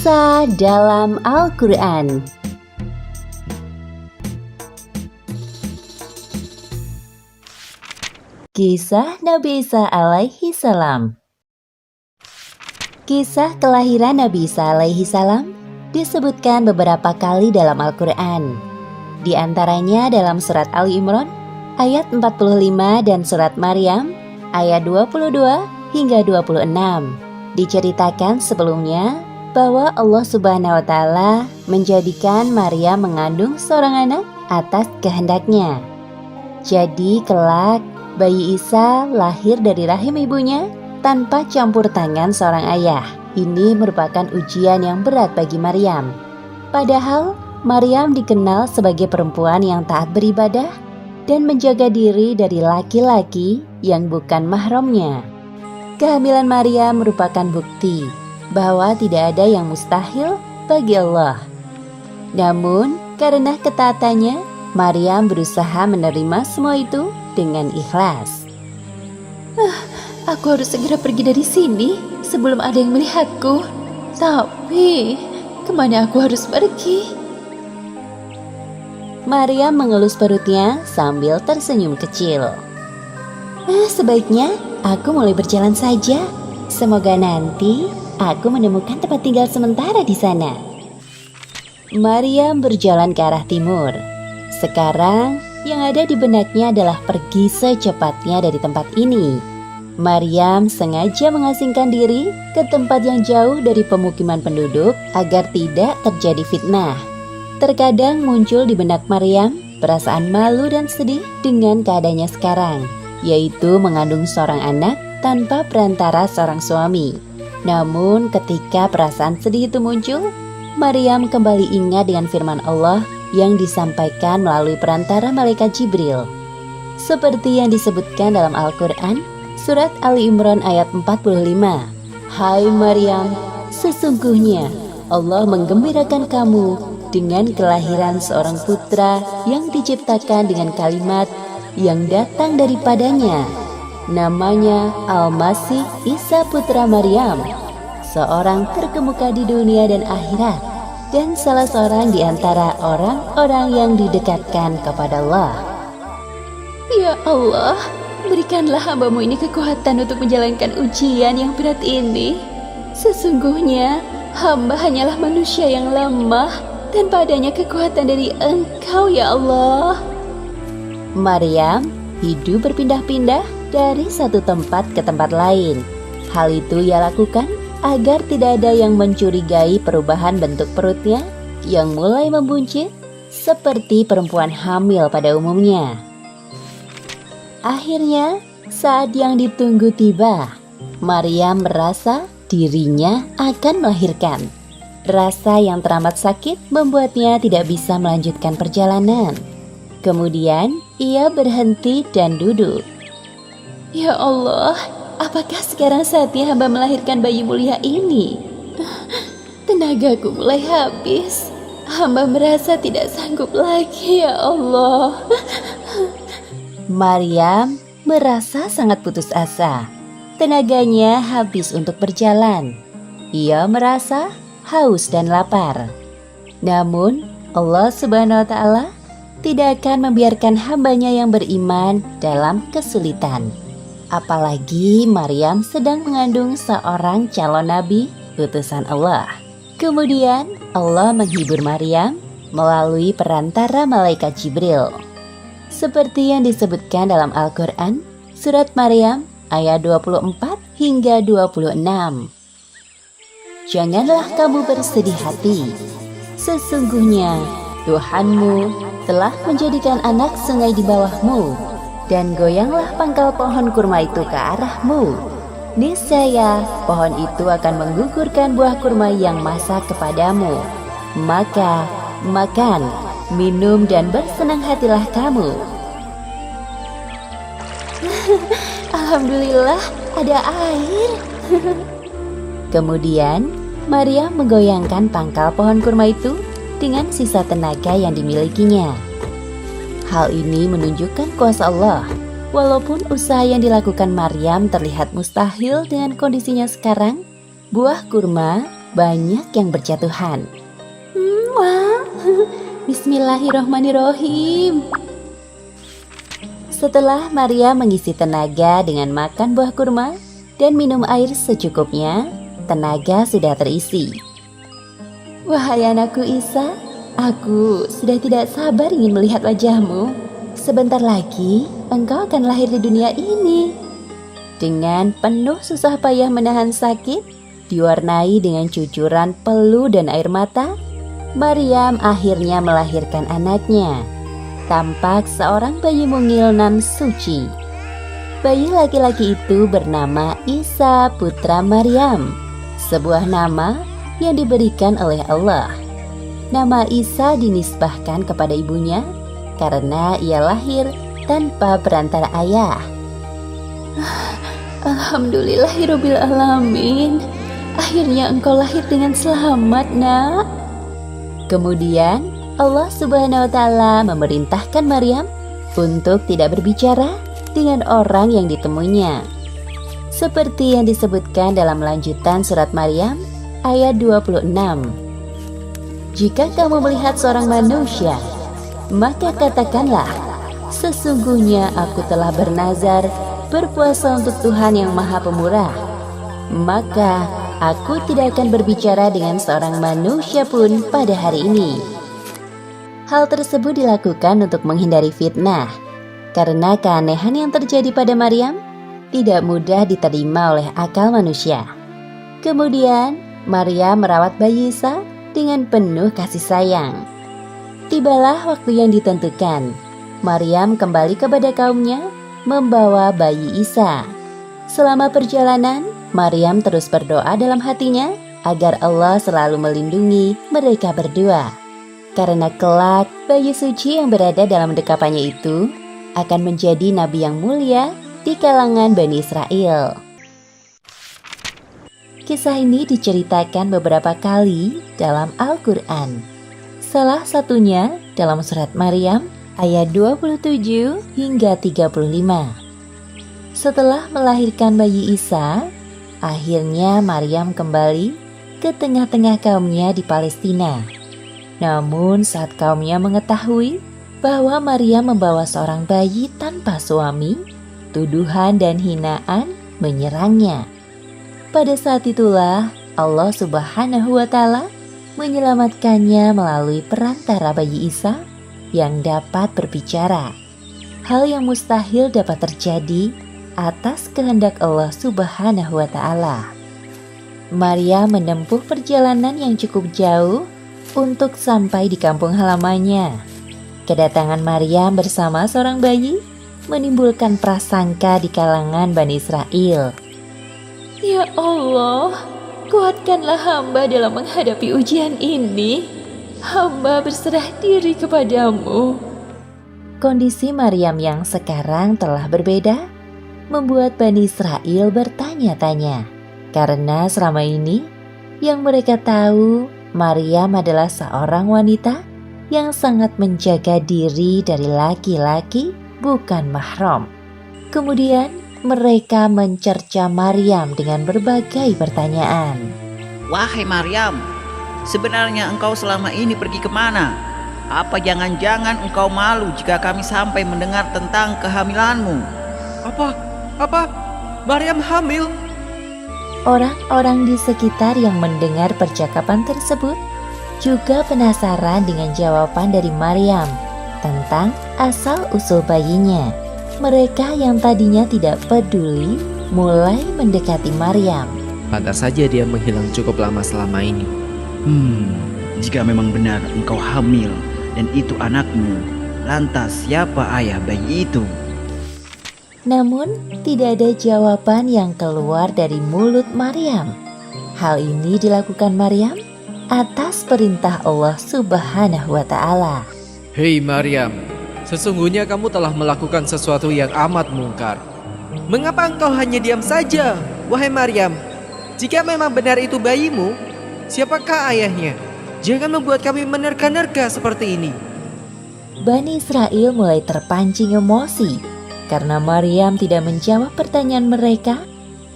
Kisah dalam Al-Quran. Kisah Nabi Isa alaihi salam. Kisah kelahiran Nabi Isa alaihi salam disebutkan beberapa kali dalam Al-Quran. Di antaranya dalam surat Ali Imran ayat 45 dan surat Maryam ayat 22 hingga 26. Diceritakan sebelumnya bahwa Allah Subhanahu wa Ta'ala menjadikan Maryam mengandung seorang anak atas kehendaknya. Jadi kelak bayi Isa lahir dari rahim ibunya tanpa campur tangan seorang ayah. Ini merupakan ujian yang berat bagi Maryam. Padahal Maryam dikenal sebagai perempuan yang taat beribadah dan menjaga diri dari laki-laki yang bukan mahramnya. Kehamilan Maryam merupakan bukti bahwa tidak ada yang mustahil bagi Allah. Namun, karena ketaatannya, Maryam berusaha menerima semua itu dengan ikhlas. Aku harus segera pergi dari sini sebelum ada yang melihatku. Tapi, kemana aku harus pergi? Maryam mengelus perutnya sambil tersenyum kecil. Sebaiknya aku mulai berjalan saja. Semoga nanti aku menemukan tempat tinggal sementara di sana. Maryam berjalan ke arah timur. Sekarang yang ada di benaknya adalah pergi secepatnya dari tempat ini. Maryam sengaja mengasingkan diri ke tempat yang jauh dari pemukiman penduduk agar tidak terjadi fitnah. Terkadang muncul di benak Maryam perasaan malu dan sedih dengan keadaannya sekarang, yaitu mengandung seorang anak tanpa perantara seorang suami. Namun ketika perasaan sedih itu muncul, Maryam kembali ingat dengan firman Allah yang disampaikan melalui perantara malaikat Jibril. Seperti yang disebutkan dalam Al-Quran, surat Ali Imran ayat 45. Hai Maryam, sesungguhnya Allah menggembirakan kamu dengan kelahiran seorang putra yang diciptakan dengan kalimat yang datang daripadanya. Namanya Al-Masih Isa putra Maryam, seorang terkemuka di dunia dan akhirat, dan salah seorang di antara orang-orang yang didekatkan kepada Allah. Ya Allah, berikanlah hamba-Mu ini kekuatan untuk menjalankan ujian yang berat ini. Sesungguhnya hamba hanyalah manusia yang lemah dan padanya kekuatan dari Engkau ya Allah. Maryam hidup berpindah-pindah dari satu tempat ke tempat lain. Hal itu ia lakukan agar tidak ada yang mencurigai perubahan bentuk perutnya yang mulai membuncit seperti perempuan hamil pada umumnya. Akhirnya, saat yang ditunggu tiba, Maryam merasa dirinya akan melahirkan. Rasa yang teramat sakit membuatnya tidak bisa melanjutkan perjalanan. Kemudian, ia berhenti dan duduk. Ya Allah, apakah sekarang saatnya hamba melahirkan bayi mulia ini? Tenagaku mulai habis. Hamba merasa tidak sanggup lagi ya Allah. Maryam merasa sangat putus asa. Tenaganya habis untuk berjalan. Ia merasa haus dan lapar. Namun, Allah Subhanahu wa Ta'ala tidak akan membiarkan hambanya yang beriman dalam kesulitan. Apalagi Maryam sedang mengandung seorang calon nabi utusan Allah. Kemudian Allah menghibur Maryam melalui perantara malaikat Jibril. Seperti yang disebutkan dalam Al-Quran, surat Maryam ayat 24 hingga 26. Janganlah kamu bersedih hati. Sesungguhnya Tuhanmu telah menjadikan anak sungai di bawahmu. Dan goyanglah pangkal pohon kurma itu ke arahmu. Niscaya pohon itu akan menggugurkan buah kurma yang masak kepadamu. Maka makan, minum dan bersenang hatilah kamu. Alhamdulillah ada air. Kemudian Maryam menggoyangkan pangkal pohon kurma itu dengan sisa tenaga yang dimilikinya. Hal ini menunjukkan kuasa Allah. Walaupun usaha yang dilakukan Maryam terlihat mustahil dengan kondisinya sekarang, buah kurma banyak yang berjatuhan. Wah, Bismillahirrohmanirrohim. Setelah Maria mengisi tenaga dengan makan buah kurma dan minum air secukupnya, tenaga sudah terisi. Wahai anakku Isa, aku sudah tidak sabar ingin melihat wajahmu. Sebentar lagi engkau akan lahir di dunia ini. Dengan penuh susah payah menahan sakit, diwarnai dengan cucuran peluh dan air mata, Maryam akhirnya melahirkan anaknya. Tampak seorang bayi mungil nan suci. Bayi laki-laki itu bernama Isa putra Maryam, sebuah nama yang diberikan oleh Allah. Nama Isa dinisbahkan kepada ibunya karena ia lahir tanpa perantara ayah. Alhamdulillahirabbil alamin. Akhirnya engkau lahir dengan selamat, Nak. Kemudian Allah Subhanahu wa Ta'ala memerintahkan Maryam untuk tidak berbicara dengan orang yang ditemuinya. Seperti yang disebutkan dalam lanjutan surat Maryam ayat 26. Jika kamu melihat seorang manusia, maka katakanlah, sesungguhnya aku telah bernazar berpuasa untuk Tuhan yang Maha Pemurah. Maka aku tidak akan berbicara dengan seorang manusia pun pada hari ini. Hal tersebut dilakukan untuk menghindari fitnah, karena keanehan yang terjadi pada Maryam tidak mudah diterima oleh akal manusia. Kemudian, Maryam merawat bayi Isa dengan penuh kasih sayang. Tibalah waktu yang ditentukan. Maryam kembali kepada kaumnya, membawa bayi Isa. Selama perjalanan, Maryam terus berdoa dalam hatinya agar Allah selalu melindungi mereka berdua. Karena kelak bayi suci yang berada dalam dekapannya itu akan menjadi nabi yang mulia di kalangan Bani Israel. Kisah ini diceritakan beberapa kali dalam Al-Quran. Salah satunya dalam surat Maryam ayat 27 hingga 35. Setelah melahirkan bayi Isa, akhirnya Maryam kembali ke tengah-tengah kaumnya di Palestina. Namun saat kaumnya mengetahui bahwa Maryam membawa seorang bayi tanpa suami, tuduhan dan hinaan menyerangnya. Pada saat itulah Allah Subhanahu wa Ta'ala menyelamatkannya melalui perantara bayi Isa yang dapat berbicara. Hal yang mustahil dapat terjadi atas kehendak Allah Subhanahu wa Ta'ala. Maryam menempuh perjalanan yang cukup jauh untuk sampai di kampung halamannya. Kedatangan Maryam bersama seorang bayi menimbulkan prasangka di kalangan Bani Israel. Ya Allah, kuatkanlah hamba dalam menghadapi ujian ini. Hamba berserah diri kepadamu. Kondisi Maryam yang sekarang telah berbeda membuat Bani Israel bertanya-tanya. Karena selama ini yang mereka tahu Maryam adalah seorang wanita yang sangat menjaga diri dari laki-laki bukan mahram. Kemudian mereka mencerca Maryam dengan berbagai pertanyaan. Wahai Maryam, sebenarnya engkau selama ini pergi kemana? Apa jangan-jangan engkau malu jika kami sampai mendengar tentang kehamilanmu? Apa? Maryam hamil? Orang-orang di sekitar yang mendengar percakapan tersebut juga penasaran dengan jawaban dari Maryam tentang asal-usul bayinya. Mereka yang tadinya tidak peduli mulai mendekati Maryam. Pantas saja dia menghilang cukup lama selama ini. Jika memang benar engkau hamil dan itu anakmu, lantas siapa ayah bayi itu? Namun, tidak ada jawaban yang keluar dari mulut Maryam. Hal ini dilakukan Maryam atas perintah Allah Subhanahu wa Ta'ala. Hei Maryam, sesungguhnya kamu telah melakukan sesuatu yang amat mungkar. Mengapa engkau hanya diam saja, wahai Maryam? Jika memang benar itu bayimu, siapakah ayahnya? Jangan membuat kami menerka-nerka seperti ini. Bani Israel mulai terpancing emosi karena Maryam tidak menjawab pertanyaan mereka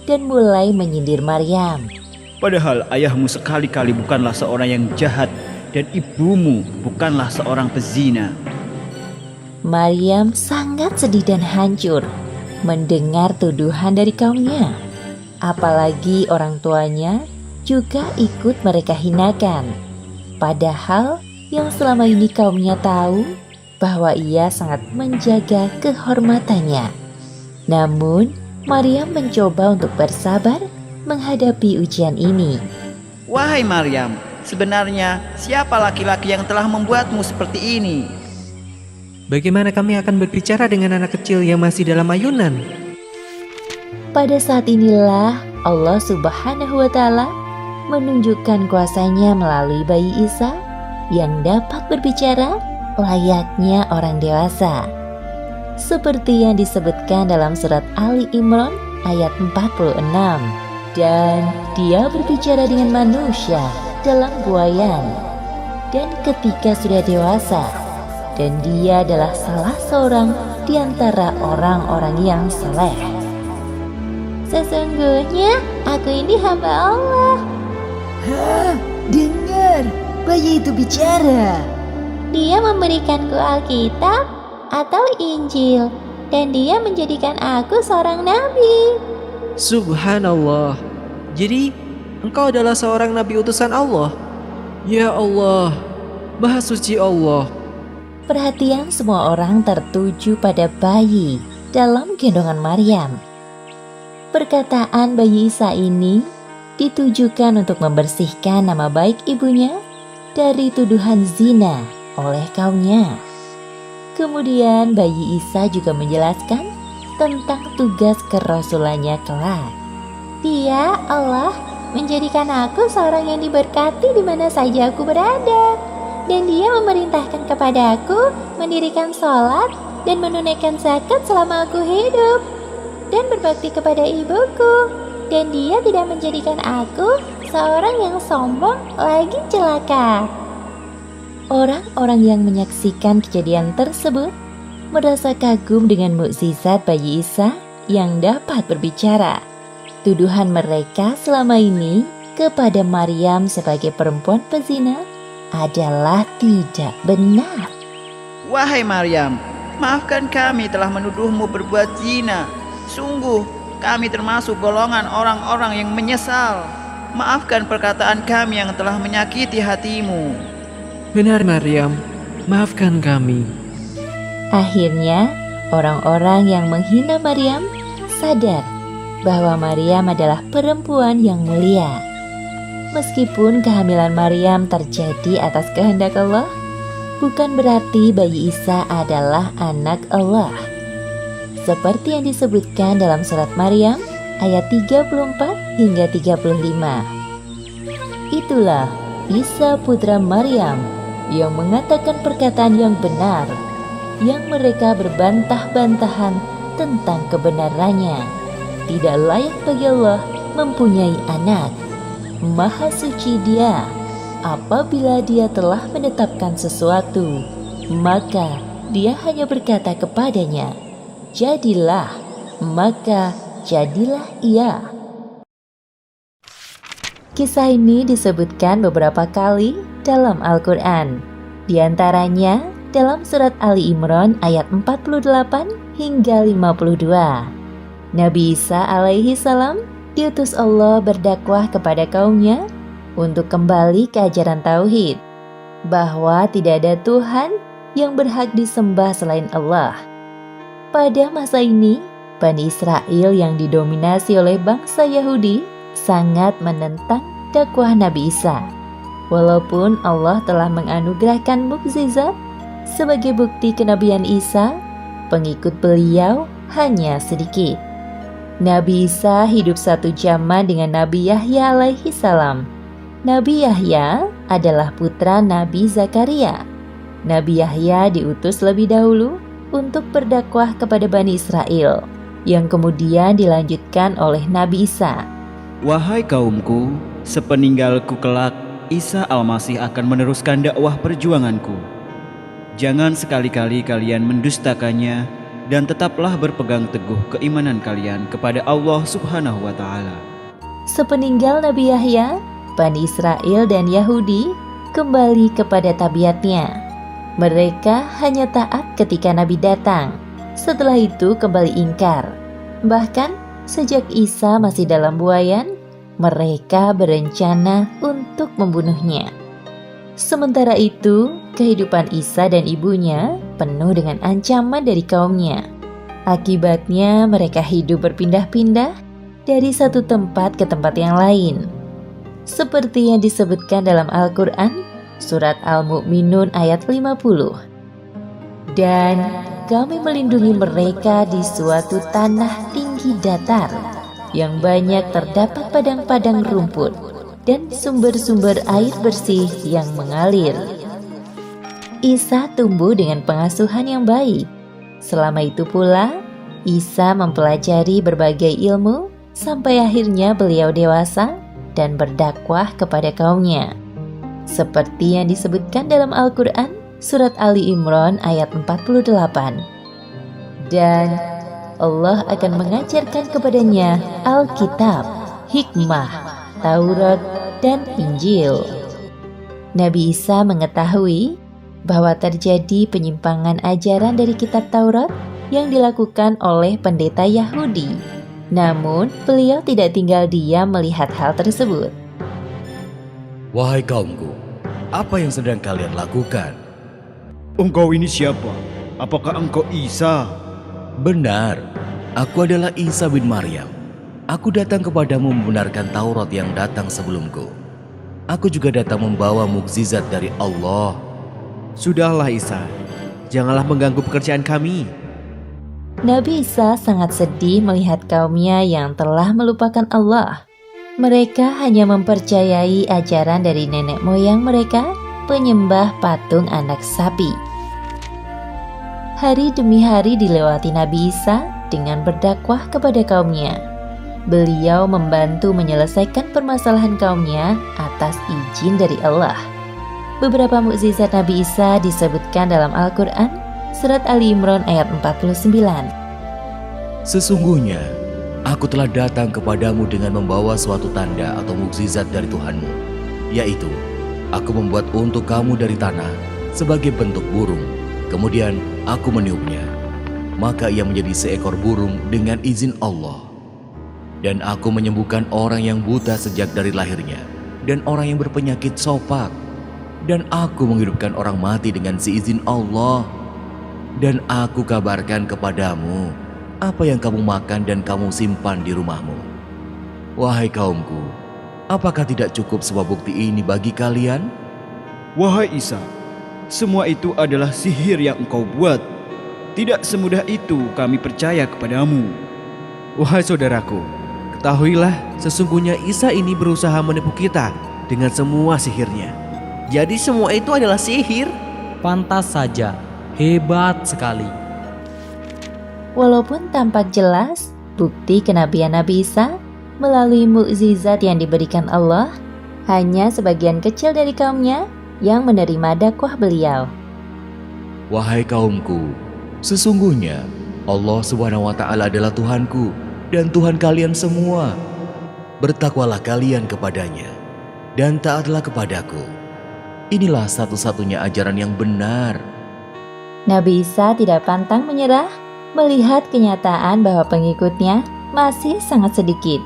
dan mulai menyindir Maryam. Padahal ayahmu sekali-kali bukanlah seorang yang jahat dan ibumu bukanlah seorang pezina. Maryam sangat sedih dan hancur mendengar tuduhan dari kaumnya. Apalagi orang tuanya juga ikut mereka hinakan. Padahal yang selama ini kaumnya tahu bahwa ia sangat menjaga kehormatannya. Namun, Maryam mencoba untuk bersabar menghadapi ujian ini. Wahai Maryam, sebenarnya siapa laki-laki yang telah membuatmu seperti ini? Bagaimana kami akan berbicara dengan anak kecil yang masih dalam ayunan? Pada saat inilah Allah Subhanahu wa Ta'ala menunjukkan kuasanya melalui bayi Isa yang dapat berbicara layaknya orang dewasa. Seperti yang disebutkan dalam surat Ali Imran ayat 46. Dan dia berbicara dengan manusia dalam buayan. Dan ketika sudah dewasa, dan dia adalah salah seorang di antara orang-orang yang saleh. Sesungguhnya aku ini hamba Allah. Hah, dengar, bayi itu bicara. Dia memberikanku Alkitab atau Injil, dan dia menjadikan aku seorang nabi. Subhanallah. Jadi, engkau adalah seorang nabi utusan Allah? Ya Allah, Maha Suci Allah. Perhatian semua orang tertuju pada bayi dalam gendongan Maryam. Perkataan bayi Isa ini ditujukan untuk membersihkan nama baik ibunya dari tuduhan zina oleh kaumnya. Kemudian bayi Isa juga menjelaskan tentang tugas kerasulannya kelak. Dia, Allah, menjadikan aku seorang yang diberkati di mana saja aku berada. Dan dia memerintahkan kepada aku mendirikan sholat dan menunaikan zakat selama aku hidup. Dan berbakti kepada ibuku. Dan dia tidak menjadikan aku seorang yang sombong lagi celaka. Orang-orang yang menyaksikan kejadian tersebut merasa kagum dengan mukjizat bayi Isa yang dapat berbicara. Tuduhan mereka selama ini kepada Maryam sebagai perempuan pezina adalah tidak benar. Wahai Maryam, maafkan kami telah menuduhmu berbuat zina. Sungguh, kami termasuk golongan orang-orang yang menyesal. Maafkan perkataan kami yang telah menyakiti hatimu. Benar Maryam, maafkan kami. Akhirnya, orang-orang yang menghina Maryam sadar bahwa Maryam adalah perempuan yang mulia. Meskipun kehamilan Maryam terjadi atas kehendak Allah, bukan berarti bayi Isa adalah anak Allah. Seperti yang disebutkan dalam surat Maryam ayat 34 hingga 35. Itulah Isa putra Maryam yang mengatakan perkataan yang benar, yang mereka berbantah-bantahan tentang kebenarannya. Tidak layak bagi Allah mempunyai anak. Maha suci Dia. Apabila Dia telah menetapkan sesuatu, maka Dia hanya berkata kepadanya, jadilah, maka jadilah ia. Kisah ini disebutkan beberapa kali dalam Al-Quran. Di antaranya dalam surat Ali Imran ayat 48 hingga 52. Nabi Isa alaihi salam diutus Allah berdakwah kepada kaumnya untuk kembali ke ajaran tauhid, bahwa tidak ada Tuhan yang berhak disembah selain Allah. Pada masa ini, Bani Israel yang didominasi oleh bangsa Yahudi sangat menentang dakwah Nabi Isa. Walaupun Allah telah menganugerahkan mukjizat sebagai bukti kenabian Isa, pengikut beliau hanya sedikit. Nabi Isa hidup satu zaman dengan Nabi Yahya alaihi salam. Nabi Yahya adalah putra Nabi Zakaria. Nabi Yahya diutus lebih dahulu untuk berdakwah kepada Bani Israel, yang kemudian dilanjutkan oleh Nabi Isa. Wahai kaumku, sepeninggalku kelak, Isa Al-Masih akan meneruskan dakwah perjuanganku. Jangan sekali-kali kalian mendustakannya, dan tetaplah berpegang teguh keimanan kalian kepada Allah Subhanahu wa Ta'ala. Sepeninggal Nabi Yahya, Bani Israel dan Yahudi kembali kepada tabiatnya. Mereka hanya taat ketika Nabi datang. Setelah itu kembali ingkar. Bahkan sejak Isa masih dalam buayan, mereka berencana untuk membunuhnya. Sementara itu, kehidupan Isa dan ibunya penuh dengan ancaman dari kaumnya. Akibatnya mereka hidup berpindah-pindah dari satu tempat ke tempat yang lain. Seperti yang disebutkan dalam Al-Quran, surat Al-Mu'minun ayat 50. Dan kami melindungi mereka di suatu tanah tinggi datar, yang banyak terdapat padang-padang rumput dan sumber-sumber air bersih yang mengalir. Isa tumbuh dengan pengasuhan yang baik. Selama itu pula, Isa mempelajari berbagai ilmu sampai akhirnya beliau dewasa dan berdakwah kepada kaumnya. Seperti yang disebutkan dalam Al-Quran, surat Ali Imran ayat 48. Dan Allah akan mengajarkan kepadanya Alkitab, hikmah, Taurat, dan Injil. Nabi Isa mengetahui bahwa terjadi penyimpangan ajaran dari kitab Taurat yang dilakukan oleh pendeta Yahudi. Namun, beliau tidak tinggal diam melihat hal tersebut. Wahai kaumku, apa yang sedang kalian lakukan? Engkau ini siapa? Apakah engkau Isa? Benar, aku adalah Isa bin Maryam. Aku datang kepadamu membenarkan Taurat yang datang sebelumku. Aku juga datang membawa mukjizat dari Allah. Sudahlah Isa, janganlah mengganggu pekerjaan kami. Nabi Isa sangat sedih melihat kaumnya yang telah melupakan Allah. Mereka hanya mempercayai ajaran dari nenek moyang mereka, penyembah patung anak sapi. Hari demi hari dilewati Nabi Isa dengan berdakwah kepada kaumnya. Beliau membantu menyelesaikan permasalahan kaumnya atas izin dari Allah. Beberapa mukjizat Nabi Isa disebutkan dalam Al-Quran, surat Ali Imran ayat 49. Sesungguhnya, aku telah datang kepadamu dengan membawa suatu tanda atau mukjizat dari Tuhanmu, yaitu, aku membuat untuk kamu dari tanah sebagai bentuk burung, kemudian aku meniupnya. Maka ia menjadi seekor burung dengan izin Allah. Dan aku menyembuhkan orang yang buta sejak dari lahirnya, dan orang yang berpenyakit sopak. Dan aku menghidupkan orang mati dengan seizin Allah. Dan aku kabarkan kepadamu apa yang kamu makan dan kamu simpan di rumahmu. Wahai kaumku, apakah tidak cukup sebuah bukti ini bagi kalian? Wahai Isa, semua itu adalah sihir yang engkau buat. Tidak semudah itu kami percaya kepadamu. Wahai saudaraku, ketahuilah sesungguhnya Isa ini berusaha menipu kita dengan semua sihirnya. Jadi semua itu adalah sihir? Pantas saja, hebat sekali. Walaupun tampak jelas bukti kenabian Nabi Isa melalui mukjizat yang diberikan Allah, hanya sebagian kecil dari kaumnya yang menerima dakwah beliau. Wahai kaumku, sesungguhnya Allah Subhanahu wa Ta'ala adalah Tuhanku dan Tuhan kalian semua. Bertakwalah kalian kepadanya dan taatlah kepadaku. Inilah satu-satunya ajaran yang benar. Nabi Isa tidak pantang menyerah melihat kenyataan bahwa pengikutnya masih sangat sedikit.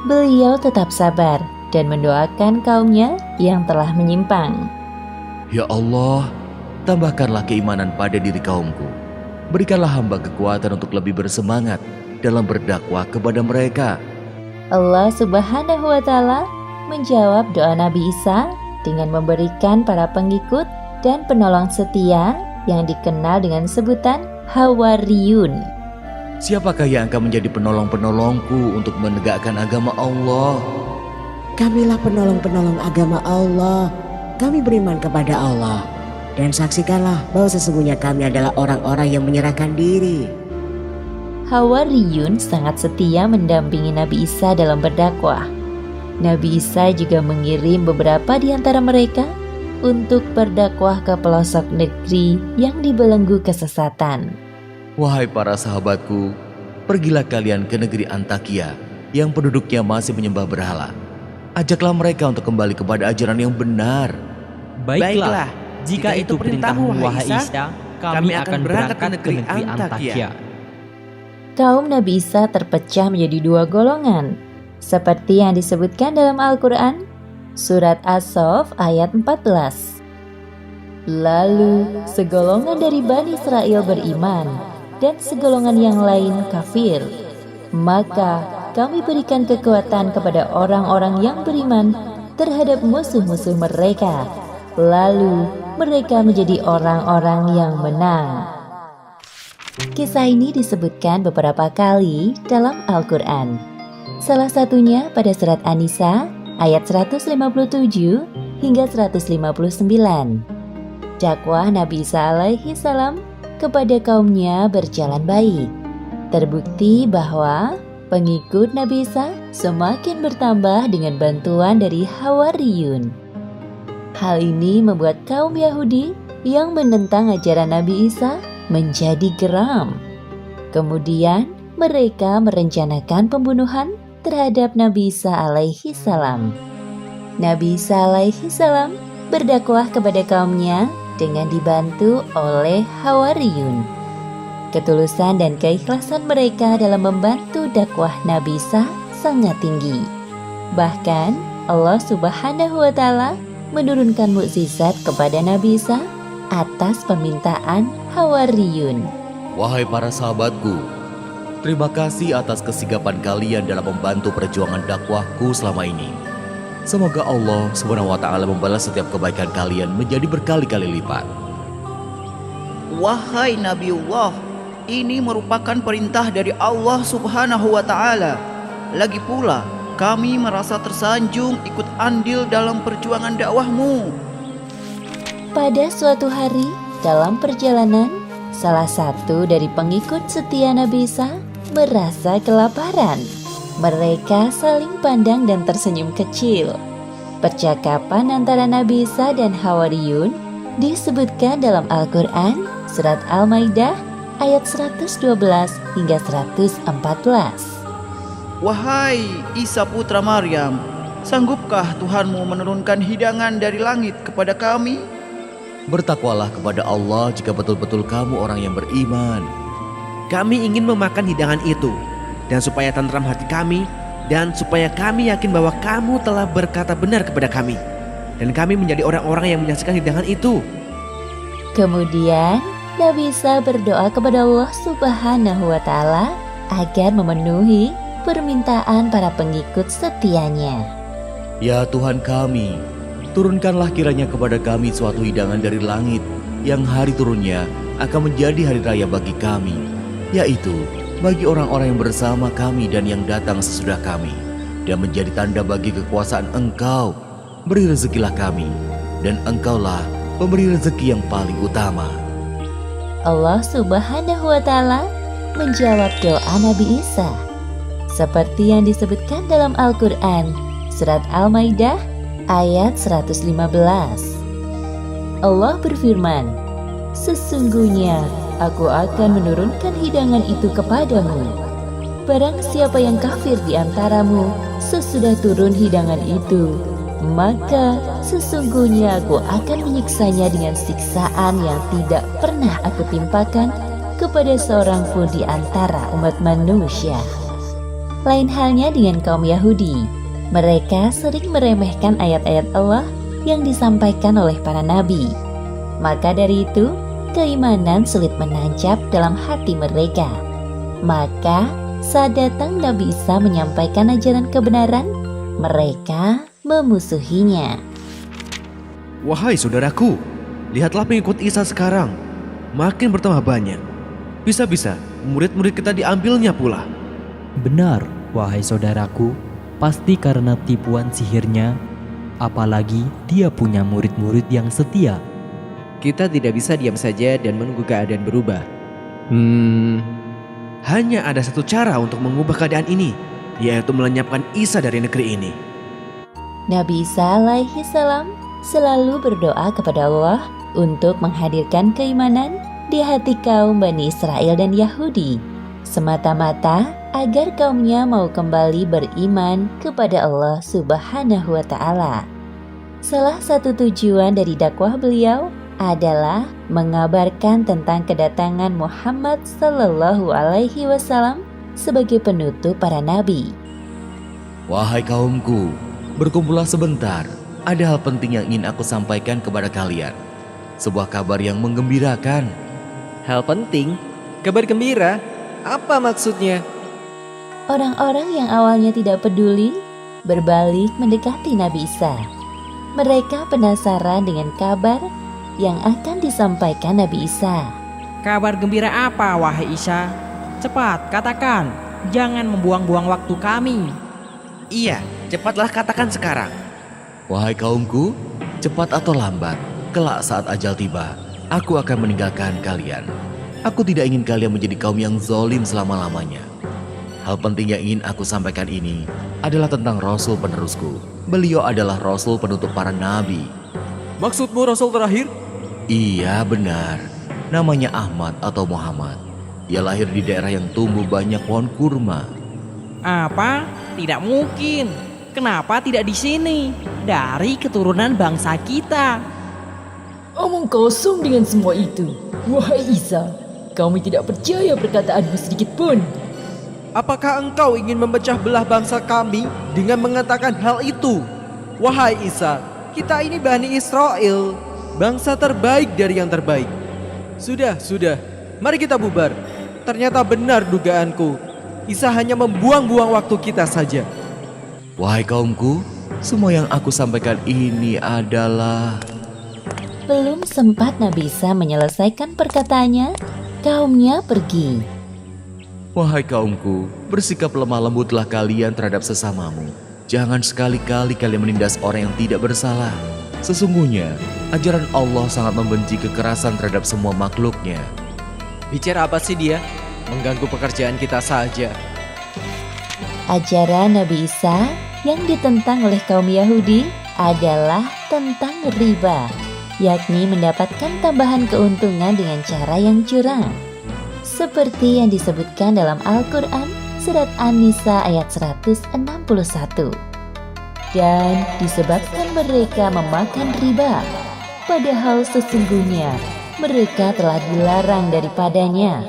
Beliau tetap sabar dan mendoakan kaumnya yang telah menyimpang. Ya Allah, tambahkanlah keimanan pada diri kaumku. Berikanlah hamba kekuatan untuk lebih bersemangat dalam berdakwah kepada mereka. Allah Subhanahu wa Ta'ala menjawab doa Nabi Isa dengan memberikan para pengikut dan penolong setia yang dikenal dengan sebutan Hawariyun. Siapakah yang akan menjadi penolong-penolongku untuk menegakkan agama Allah? Kamilah penolong-penolong agama Allah. Kami beriman kepada Allah. Dan saksikanlah bahwa sesungguhnya kami adalah orang-orang yang menyerahkan diri. Hawariyun sangat setia mendampingi Nabi Isa dalam berdakwah. Nabi Isa juga mengirim beberapa di antara mereka untuk berdakwah ke pelosok negeri yang dibelenggu kesesatan. Wahai para sahabatku, pergilah kalian ke negeri Antakia yang penduduknya masih menyembah berhala. Ajaklah mereka untuk kembali kepada ajaran yang benar. Baiklah, jika itu perintahmu wahai Isa, kami akan berangkat ke negeri Antakya. Kaum Nabi Isa terpecah menjadi dua golongan, seperti yang disebutkan dalam Al-Quran, Surat As-Saff ayat 14. Lalu segolongan dari Bani Israel beriman, dan segolongan yang lain kafir. Maka kami berikan kekuatan kepada orang-orang yang beriman terhadap musuh-musuh mereka. Lalu mereka menjadi orang-orang yang menang. Kisah ini disebutkan beberapa kali dalam Al-Quran. Salah satunya pada surat An-Nisa ayat 157 hingga 159. Dakwah Nabi Isa alaihi salam kepada kaumnya berjalan baik. Terbukti bahwa pengikut Nabi Isa semakin bertambah dengan bantuan dari Hawariyun. Hal ini membuat kaum Yahudi yang menentang ajaran Nabi Isa menjadi geram. Kemudian mereka merencanakan pembunuhan terhadap Nabi Isa alaihi salam. Nabi Isa alaihi salam berdakwah kepada kaumnya dengan dibantu oleh Hawariyun. Ketulusan dan keikhlasan mereka dalam membantu dakwah Nabi Isa sangat tinggi. Bahkan Allah Subhanahu wa Ta'ala menurunkan mukjizat kepada Nabi Isa atas permintaan Hawariyun. Wahai para sahabatku, terima kasih atas kesigapan kalian dalam membantu perjuangan dakwahku selama ini. Semoga Allah SWT membalas setiap kebaikan kalian menjadi berkali-kali lipat. Wahai Nabiullah, ini merupakan perintah dari Allah Subhanahu wa Ta'ala. Lagi pula, kami merasa tersanjung ikut andil dalam perjuangan dakwahmu. Pada suatu hari dalam perjalanan, salah satu dari pengikut setia Nabi Isa merasa kelaparan. Mereka saling pandang dan tersenyum kecil. Percakapan antara Nabi Isa dan Hawariyun disebutkan dalam Al-Quran Surat Al-Maidah ayat 112 hingga 114. Wahai Isa putra Maryam, sanggupkah Tuhanmu menurunkan hidangan dari langit kepada kami? Bertakwalah kepada Allah jika betul-betul kamu orang yang beriman. Kami ingin memakan hidangan itu, dan supaya tentram hati kami, dan supaya kami yakin bahwa kamu telah berkata benar kepada kami, dan kami menjadi orang-orang yang menyaksikan hidangan itu. Kemudian Nabi Isa berdoa kepada Allah Subhanahu wa Ta'ala agar memenuhi permintaan para pengikut setianya. Ya Tuhan kami, turunkanlah kiranya kepada kami suatu hidangan dari langit yang hari turunnya akan menjadi hari raya bagi kami, yaitu bagi orang-orang yang bersama kami dan yang datang sesudah kami, dan menjadi tanda bagi kekuasaan Engkau. Beri rezekilah kami, dan Engkaulah pemberi rezeki yang paling utama. Allah Subhanahu wa Ta'ala menjawab doa Nabi Isa seperti yang disebutkan dalam Al-Quran Surat Al-Maidah ayat 115. Allah berfirman, sesungguhnya Aku akan menurunkan hidangan itu kepadamu. Barang siapa yang kafir di antaramu sesudah turun hidangan itu, maka sesungguhnya Aku akan menyiksanya dengan siksaan yang tidak pernah Aku timpakan kepada seorang pun di antara umat manusia. Lain halnya dengan kaum Yahudi. Mereka sering meremehkan ayat-ayat Allah yang disampaikan oleh para nabi. Maka dari itu, keimanan sulit menancap dalam hati mereka. Maka saat datang Nabi Isa menyampaikan ajaran kebenaran, mereka memusuhinya. Wahai saudaraku, lihatlah pengikut Isa sekarang makin bertambah banyak. Bisa-bisa murid-murid kita diambilnya pula. Benar, wahai saudaraku, pasti karena tipuan sihirnya, apalagi dia punya murid-murid yang setia. Kita tidak bisa diam saja dan menunggu keadaan berubah. Hanya ada satu cara untuk mengubah keadaan ini, yaitu melenyapkan Isa dari negeri ini. Nabi Isa alaihi salam selalu berdoa kepada Allah untuk menghadirkan keimanan di hati kaum Bani Israel dan Yahudi. semata-mata agar kaumnya mau kembali beriman kepada Allah Subhanahu wa Ta'ala. Salah satu tujuan dari dakwah beliau adalah mengabarkan tentang kedatangan Muhammad Sallallahu Alaihi Wasallam sebagai penutup para nabi. Wahai kaumku, berkumpullah sebentar. Ada hal penting yang ingin aku sampaikan kepada kalian. Sebuah kabar yang menggembirakan. Hal penting? Kabar gembira? Apa maksudnya? Orang-orang yang awalnya tidak peduli berbalik mendekati Nabi Isa. Mereka penasaran dengan kabar yang akan disampaikan Nabi Isa. Kabar gembira apa, wahai Isa? Cepat, katakan. Jangan membuang-buang waktu kami. Iya, cepatlah katakan sekarang. Wahai kaumku, cepat atau lambat, kelak saat ajal tiba, aku akan meninggalkan kalian. Aku tidak ingin kalian menjadi kaum yang zalim selama-lamanya. Hal penting yang ingin aku sampaikan ini adalah tentang Rasul penerusku. Beliau adalah Rasul penutup para nabi. Maksudmu Rasul terakhir? Iya, benar. Namanya Ahmad atau Muhammad. Dia lahir di daerah yang tumbuh banyak pohon kurma. Apa? Tidak mungkin. Kenapa tidak di sini? Dari keturunan bangsa kita. Omong kosong dengan semua itu. Wahai Isa, kami tidak percaya perkataanmu sedikit pun. Apakah engkau ingin memecah belah bangsa kami dengan mengatakan hal itu? Wahai Isa, kita ini Bani Israel, bangsa terbaik dari yang terbaik. Sudah, mari kita bubar. Ternyata benar dugaanku. Isa hanya membuang-buang waktu kita saja. Wahai kaumku, semua yang aku sampaikan ini adalah... Belum sempat Nabi Isa menyelesaikan perkataannya, kaumnya pergi. Wahai kaumku, bersikap lemah lembutlah kalian terhadap sesamamu. Jangan sekali-kali kalian menindas orang yang tidak bersalah. Sesungguhnya, ajaran Allah sangat membenci kekerasan terhadap semua makhluknya. Bicara apa sih dia? Mengganggu pekerjaan kita saja. Ajaran Nabi Isa yang ditentang oleh kaum Yahudi adalah tentang riba, yakni mendapatkan tambahan keuntungan dengan cara yang curang. Seperti yang disebutkan dalam Al-Quran surat An-Nisa ayat 161. Dan disebabkan mereka memakan riba, padahal sesungguhnya mereka telah dilarang daripadanya.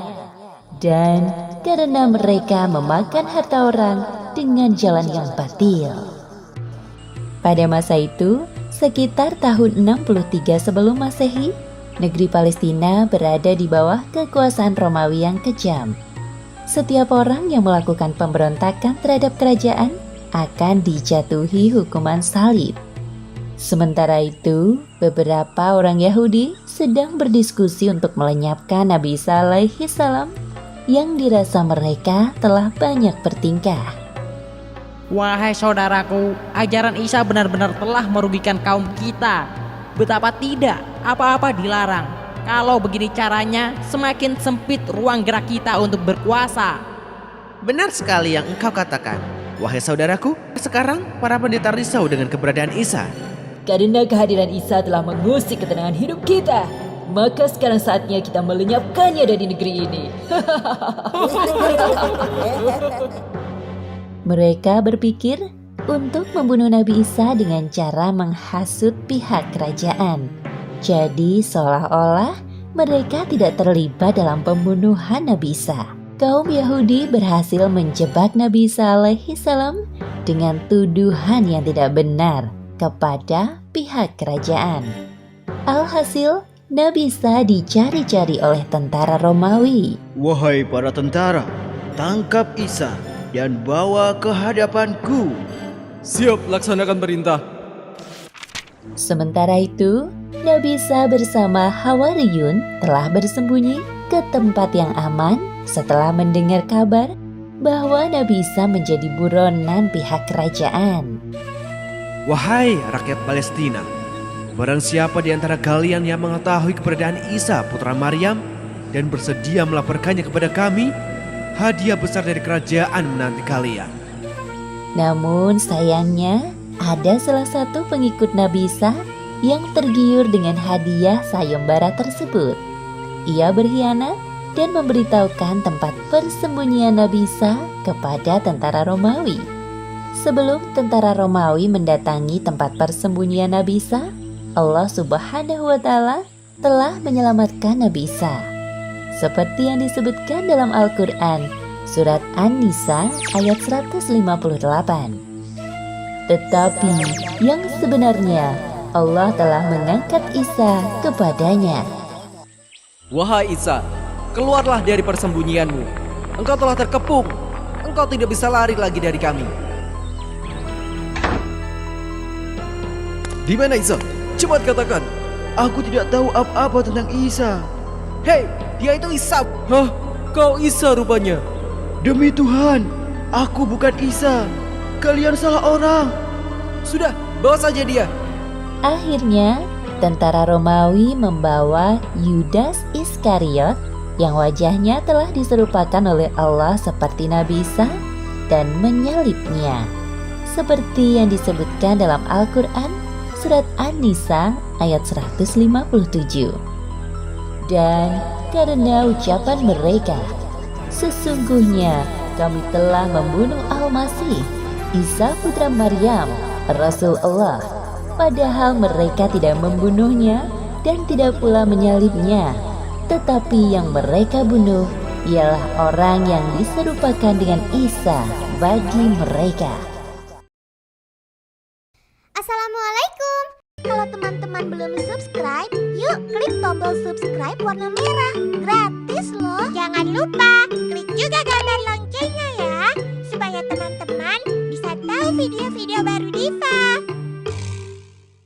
Dan karena mereka memakan harta orang dengan jalan yang batil. Pada masa itu, sekitar tahun 63 sebelum Masehi, negeri Palestina berada di bawah kekuasaan Romawi yang kejam. Setiap orang yang melakukan pemberontakan terhadap kerajaan akan dijatuhi hukuman salib. Sementara itu, beberapa orang Yahudi sedang berdiskusi untuk melenyapkan Nabi Isa alaihi salam yang dirasa mereka telah banyak bertingkah. Wahai saudaraku, ajaran Isa benar-benar telah merugikan kaum kita. Betapa tidak, apa-apa dilarang. Kalau begini caranya, semakin sempit ruang gerak kita untuk berkuasa. Benar sekali yang engkau katakan. Wahai saudaraku, sekarang para pendeta risau dengan keberadaan Isa. Karena kehadiran Isa telah mengusik ketenangan hidup kita, maka sekarang saatnya kita melenyapkannya dari negeri ini. Mereka berpikir untuk membunuh Nabi Isa dengan cara menghasut pihak kerajaan. Jadi seolah-olah mereka tidak terlibat dalam pembunuhan Nabi Isa. Kaum Yahudi berhasil menjebak Nabi Isa alaihi salam dengan tuduhan yang tidak benar kepada pihak kerajaan. Alhasil, Nabi Isa dicari-cari oleh tentara Romawi. Wahai para tentara, tangkap Isa dan bawa ke hadapanku. Siap, laksanakan perintah. Sementara itu, Nabi Isa bersama Hawariyun telah bersembunyi ke tempat yang aman setelah mendengar kabar bahwa Nabi Isa menjadi buronan pihak kerajaan. Wahai rakyat Palestina, barang siapa di antara kalian yang mengetahui keberadaan Isa putra Maryam dan bersedia melaporkannya kepada kami, hadiah besar dari kerajaan menanti kalian. Namun sayangnya, ada salah satu pengikut Nabi Isa yang tergiur dengan hadiah sayembara tersebut. Ia berkhianat dan memberitahukan tempat persembunyian Nabi Isa kepada tentara Romawi. Sebelum tentara Romawi mendatangi tempat persembunyian Nabi Isa, Allah Subhanahu wa Ta'ala telah menyelamatkan Nabi Isa. Seperti yang disebutkan dalam Al-Quran, Surat An-Nisa ayat 158. Tetapi yang sebenarnya Allah telah mengangkat Isa kepadanya. Wahai Isa, keluarlah dari persembunyianmu. Engkau telah terkepung. Engkau tidak bisa lari lagi dari kami. Di mana Isa? Cepat katakan. Aku tidak tahu apa-apa tentang Isa. Hei, dia itu Isa. Hah? Kau Isa rupanya. Demi Tuhan, aku bukan Isa. Kalian salah orang. Sudah, bawa saja dia. Akhirnya, tentara Romawi membawa Yudas Iskariot yang wajahnya telah diserupakan oleh Allah seperti Nabi Isa dan menyalibnya. Seperti yang disebutkan dalam Al-Quran, Surat An-Nisa ayat 157. Dan karena ucapan mereka, sesungguhnya kami telah membunuh Al-Masih, Isa putra Maryam, Rasul Allah, padahal mereka tidak membunuhnya dan tidak pula menyalibnya. Tetapi yang mereka bunuh ialah orang yang diserupakan dengan Isa bagi mereka. Assalamualaikum. Kalau teman-teman belum subscribe, yuk klik tombol subscribe warna merah. Gratis loh. Jangan lupa klik juga gambar loncengnya ya, supaya teman-teman bisa tahu video-video baru Diva.